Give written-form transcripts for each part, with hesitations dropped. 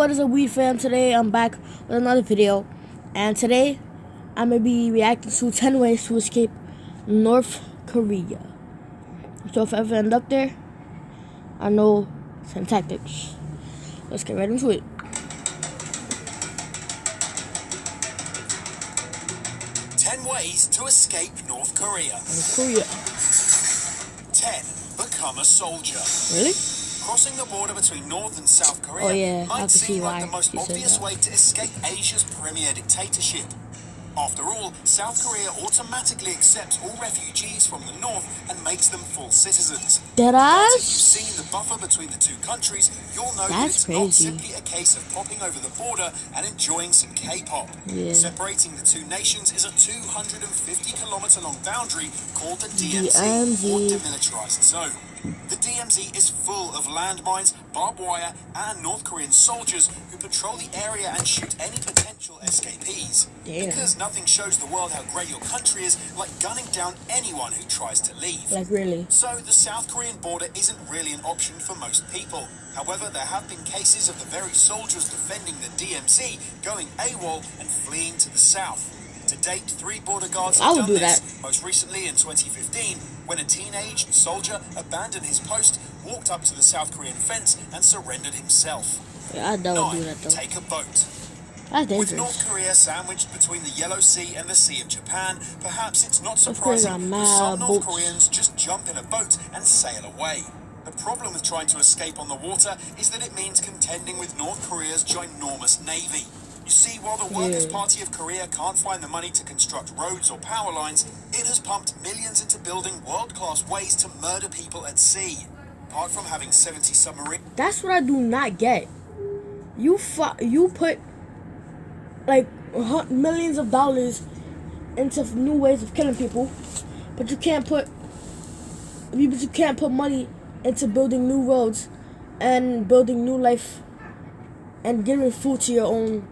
what is a weed fam? Today I'm back with another video, and today I'm gonna be reacting to 10 ways to escape North Korea. So if I ever end up there, I know some tactics. Let's get right into it. Ways to escape North Korea. North Korea. 10. Become a soldier. Really? Crossing the border between North and South Korea might seem like the most obvious way to escape Asia's premier dictatorship. After all, South Korea automatically accepts all refugees from the North and makes them full citizens. But if you've seen the buffer between the two countries, you'll know that it's not simply a case of popping over the border and enjoying some K-pop. Separating the two nations is a 250-kilometer long boundary called the DMZ, or Demilitarized Zone. The DMZ is full of landmines, barbed wire, and North Korean soldiers who patrol the area and shoot any potential escapees. Because nothing shows the world how great your country is like gunning down anyone who tries to leave. Like really? So the South Korean border isn't really an option for most people. However, there have been cases of the very soldiers defending the DMZ going AWOL and fleeing to the south. To date, 3 border guards have done this, most recently in 2015, when a teenage soldier abandoned his post, walked up to the South Korean fence, and surrendered himself. Yeah, I don't do that though. Take a boat. With North Korea sandwiched between the Yellow Sea and the Sea of Japan, perhaps it's not surprising that some North Koreans just jump in a boat and sail away. The problem with trying to escape on the water is that it means contending with North Korea's ginormous navy. You see, while the Workers' Party of Korea can't find the money to construct roads or power lines, it has pumped millions into building world-class ways to murder people at sea. Apart from having 70 submarines... That's what I do not get. You put, like, millions of dollars into new ways of killing people, but you can't put money into building new roads and building new life and giving food to your own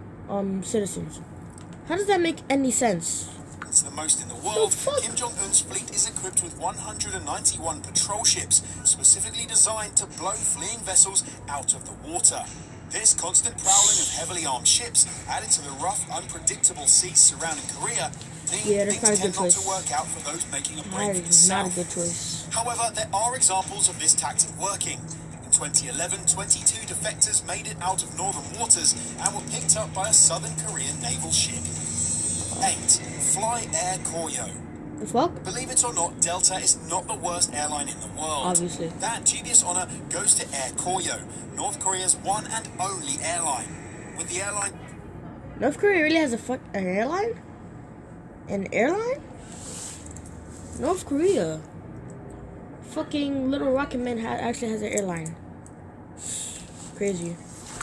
citizens. How does that make any sense? It's the most in the world. Kim Jong-un's fleet is equipped with 191 patrol ships, specifically designed to blow fleeing vessels out of the water. This constant prowling of heavily armed ships, added to the rough, unpredictable seas surrounding Korea, things tend not to work out for those making a break for the south. Not a good choice. However, there are examples of this tactic working. 2011, 22 defectors made it out of northern waters and were picked up by a southern Korean naval ship. 8. Fly Air Koryo. The fuck? Believe it or not, Delta is not the worst airline in the world. Obviously. That dubious honor goes to Air Koryo, North Korea's one and only airline. With the airline... North Korea really has an airline? An airline? North Korea. Fucking Little Rocket Man actually has an airline. Crazy.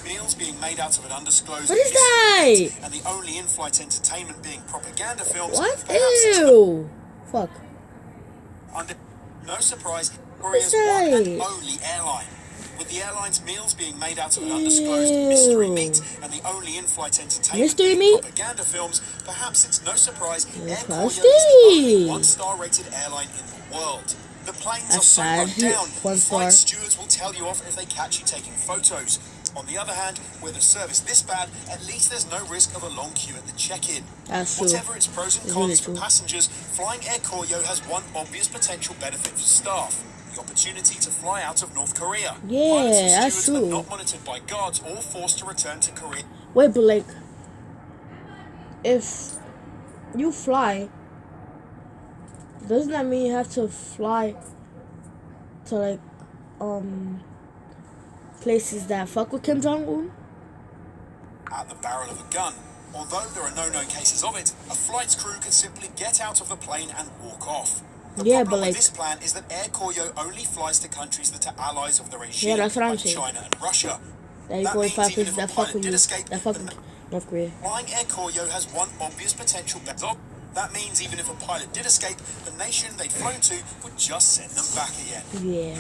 Meals being made out of an undisclosed... What is that? And the only in-flight entertainment being propaganda films... What? Ew! Fuck. No surprise, Korea's one and only airline. With the airline's meals being made out of an undisclosed mystery meat and the only in-flight entertainment being propaganda films, perhaps it's no surprise Air Koryo is the only 1-star rated airline in the world. The planes are so run down, flight stewards will tell you off if they catch you taking photos. On the other hand, with a service this bad, at least there's no risk of a long queue at the check-in. Whatever its pros and cons for passengers, flying Air Koryo has one obvious potential benefit for staff: the opportunity to fly out of North Korea. Pilots and stewards are not monitored by guards or forced to return to Korea. Wait, but like, if you fly, doesn't that mean you have to fly to like places that fuck with Kim Jong-un? At the barrel of a gun. Although there are no known cases of it, a flight's crew can simply get out of the plane and walk off. The problem with this plan is that Air Koryo only flies to countries that are allies of the regime, like China and Russia. That means even if a pilot did escape, North Korea. Flying Air Koryo has one obvious potential benefit. That means even if a pilot did escape, the nation they'd flown to would just send them back again.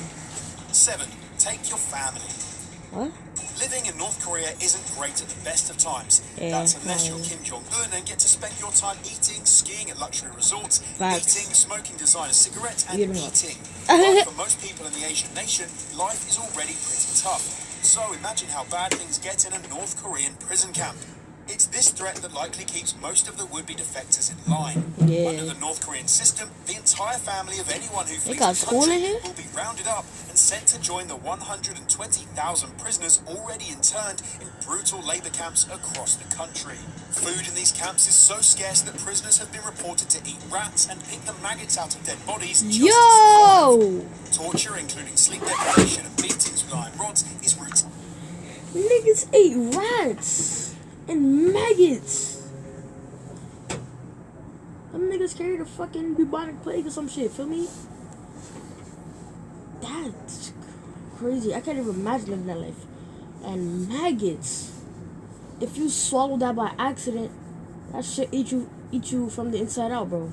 7. Take your family. What? Living in North Korea isn't great at the best of times. That's unless you're Kim Jong-un and get to spend your time eating, skiing at luxury resorts, eating, smoking designer cigarettes, and eating. But for most people in the Asian nation, life is already pretty tough. So imagine how bad things get in a North Korean prison camp. It's this threat that likely keeps most of the would-be defectors in line. Yeah. Under the North Korean system, the entire family of anyone who flees got the school in country here? will be rounded up and sent to join the 120,000 prisoners already interned in brutal labor camps across the country. Food in these camps is so scarce that prisoners have been reported to eat rats and pick the maggots out of dead bodies just to survive. Torture, including sleep deprivation and beatings with iron rods, is routine. Niggas ate rats and maggots. Them niggas carried a fucking bubonic plague or some shit, feel me? That's crazy. I can't even imagine living that life. And maggots. If you swallow that by accident, that shit eat you from the inside out, bro.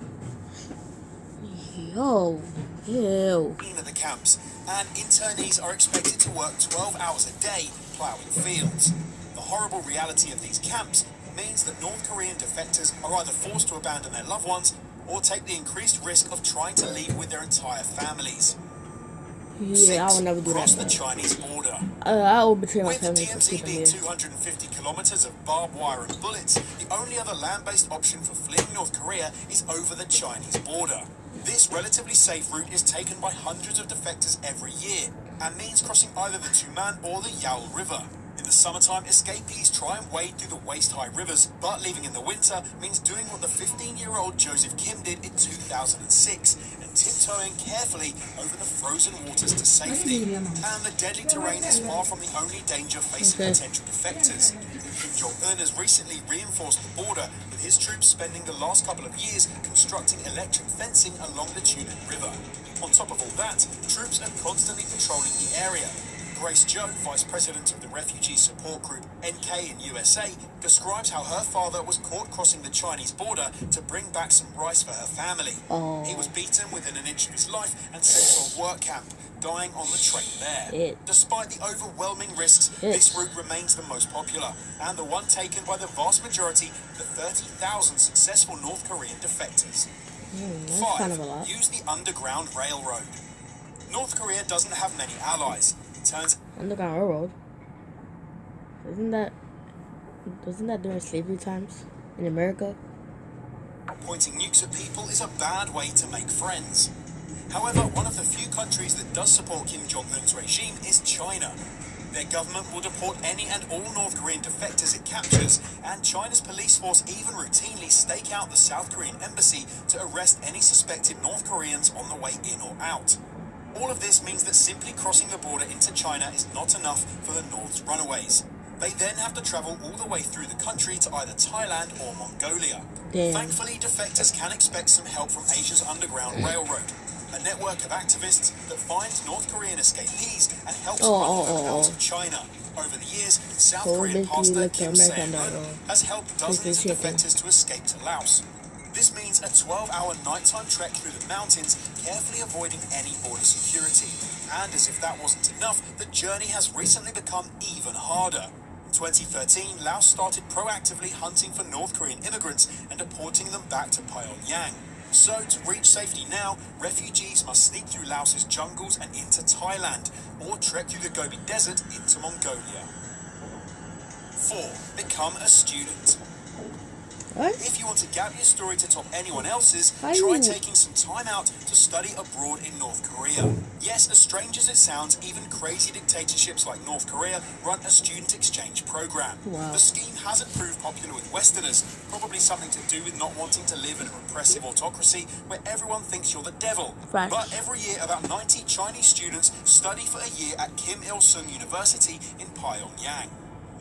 Yo. Ew. At the camps, and internees are expected to work 12 hours a day plowing fields. The horrible reality of these camps means that North Korean defectors are either forced to abandon their loved ones or take the increased risk of trying to leave with their entire families. Yeah, 6. I would never do Cross that. the Chinese border. I would betray my With family for DMZ sleeping being here. 250 kilometers of barbed wire and bullets, the only other land-based option for fleeing North Korea is over the Chinese border. This relatively safe route is taken by hundreds of defectors every year and means crossing either the Tuman or the Yalu River. In the summertime, escapees try and wade through the waist-high rivers, but leaving in the winter means doing what the 15-year-old Joseph Kim did in 2006 and tiptoeing carefully over the frozen waters to safety. And the deadly terrain is far from the only danger facing potential defectors. Kim Jong-un has recently reinforced the border, with his troops spending the last couple of years constructing electric fencing along the Tumen River. On top of all that, troops are constantly patrolling the area. Grace Joe, Vice President of the refugee support group NK in USA, describes how her father was caught crossing the Chinese border to bring back some rice for her family. He was beaten within an inch of his life and sent to a work camp, dying on the train there. Despite the overwhelming risks, this route remains the most popular, and the one taken by the vast majority of the 30,000 successful North Korean defectors. 5. Use the Underground Railroad. North Korea doesn't have many allies. Underground Railroad? Wasn't that during slavery times in America? Pointing nukes at people is a bad way to make friends. However, one of the few countries that does support Kim Jong-un's regime is China. Their government will deport any and all North Korean defectors it captures, and China's police force even routinely stake out the South Korean embassy to arrest any suspected North Koreans on the way in or out. All of this means that simply crossing the border into China is not enough for the North's runaways. They then have to travel all the way through the country to either Thailand or Mongolia. Thankfully, defectors can expect some help from Asia's Underground Railroad, a network of activists that finds North Korean escapees and helps funnel them out of China. Over the years, South Korean pastor Kim Se-hun has helped dozens of defectors to escape to Laos. This means a 12-hour nighttime trek through the mountains, carefully avoiding any border security. And as if that wasn't enough, the journey has recently become even harder. In 2013, Laos started proactively hunting for North Korean immigrants and deporting them back to Pyongyang. So, to reach safety now, refugees must sneak through Laos's jungles and into Thailand, or trek through the Gobi Desert into Mongolia. 4. Become a student. What? If you want to gap your story to top anyone else's, try taking some time out to study abroad in North Korea. Yes, as strange as it sounds, even crazy dictatorships like North Korea run a student exchange program. The scheme hasn't proved popular with Westerners, probably something to do with not wanting to live in a repressive autocracy where everyone thinks you're the devil. But every year, about 90 Chinese students study for a year at Kim Il-sung University in Pyongyang.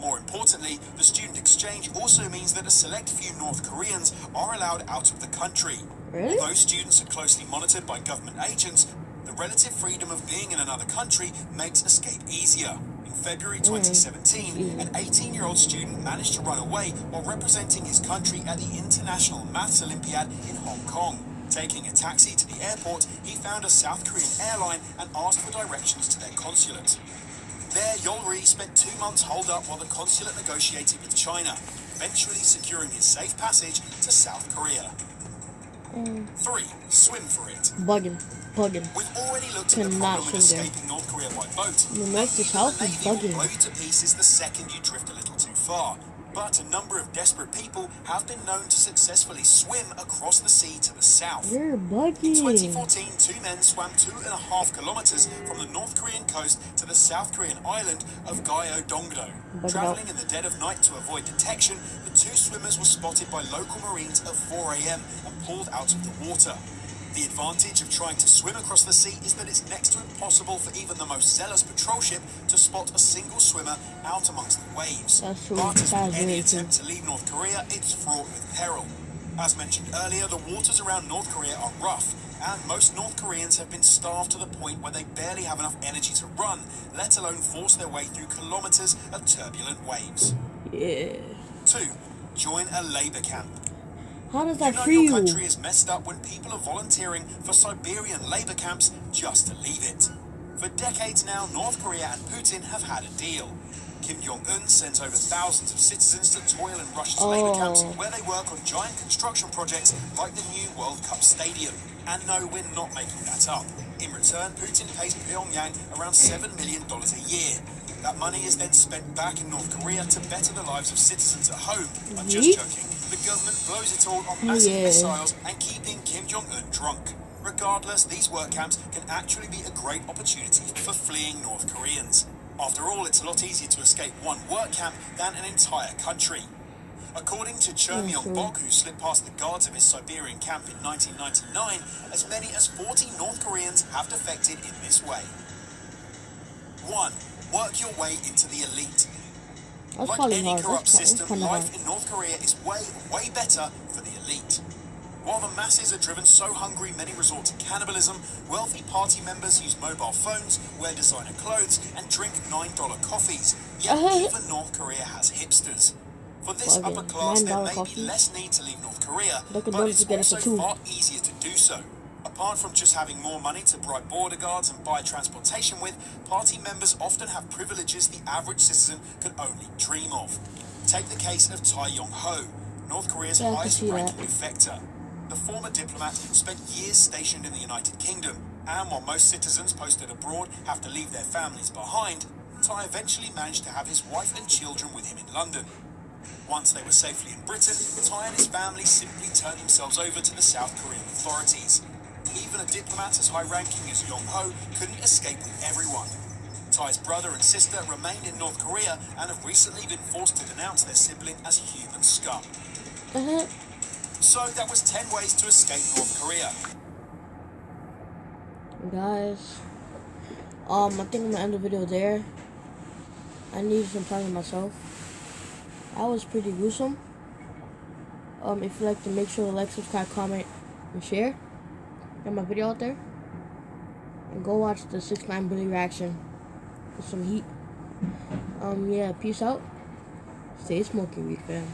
More importantly, the student exchange also means that a select few North Koreans are allowed out of the country. Although students are closely monitored by government agents, the relative freedom of being in another country makes escape easier. In February 2017, an 18-year-old student managed to run away while representing his country at the International Maths Olympiad in Hong Kong. Taking a taxi to the airport, he found a South Korean airline and asked for directions to their consulate. There, Yolri spent 2 months holed up while the consulate negotiated with China, eventually securing his safe passage to South Korea. 3. Swim for it. Bugging. bugging. We've already looked at the problem with escaping North Korea by boat. The north to south is bugging. Will blow you to pieces the second you drift a little too far. But a number of desperate people have been known to successfully swim across the sea to the south. You're bugging. In 2014, 2 men swam 2.5 kilometers from the North Korean coast to the South Korean island of Gyeongdo. Traveling in the dead of night to avoid detection, the 2 swimmers were spotted by local Marines at 4 a.m. and pulled out of the water. The advantage of trying to swim across the sea is that it's next to impossible for even the most zealous patrol ship to spot a single swimmer out amongst the waves. But as with any attempt to leave North Korea, it's fraught with peril. As mentioned earlier, the waters around North Korea are rough, and most North Koreans have been starved to the point where they barely have enough energy to run, let alone force their way through kilometers of turbulent waves. 2. Join a labor camp. How does that free you? Your country is messed up when people are volunteering for Siberian labor camps just to leave it. For decades now, North Korea and Putin have had a deal. Kim Jong-un sends over thousands of citizens to toil in Russia's labor camps, where they work on giant construction projects like the new World Cup Stadium. And no, we're not making that up. In return, Putin pays Pyongyang around $7 million a year. That money is then spent back in North Korea to better the lives of citizens at home. I'm just joking. The government blows it all on massive missiles and keeping Kim Jong-un drunk. Regardless, these work camps can actually be a great opportunity for fleeing North Koreans. After all, it's a lot easier to escape one work camp than an entire country. According to Cho Myung-bok, who slipped past the guards of his Siberian camp in 1999, as many as 40 North Koreans have defected in this way. 1. Work your way into the elite. Like any corrupt system, life in North Korea is way better for the elite. While the masses are driven so hungry many resort to cannibalism, wealthy party members use mobile phones, wear designer clothes, and drink $9 coffees. Yet even North Korea has hipsters. For this upper class, there may be less need to leave North Korea, but it's also far easier to do so. Apart from just having more money to bribe border guards and buy transportation with, party members often have privileges the average citizen could only dream of. Take the case of Tae Yong-ho, North Korea's highest-ranking defector. The former diplomat spent years stationed in the United Kingdom, and while most citizens posted abroad have to leave their families behind, Tae eventually managed to have his wife and children with him in London. Once they were safely in Britain, Tae and his family simply turned themselves over to the South Korean authorities. Even a diplomat as high-ranking as Yong-ho couldn't escape with everyone. Tae's brother and sister remained in North Korea and have recently been forced to denounce their sibling as human scum. So that was 10 ways to escape North Korea. Guys, I think I'm gonna end the video there. I need some time to myself. That was pretty gruesome. If you like to, make sure to like, subscribe, comment, and share. Get my video out there. And go watch the 6ix9ine Billy reaction with some heat. Yeah, peace out. Stay smoky weed, fam.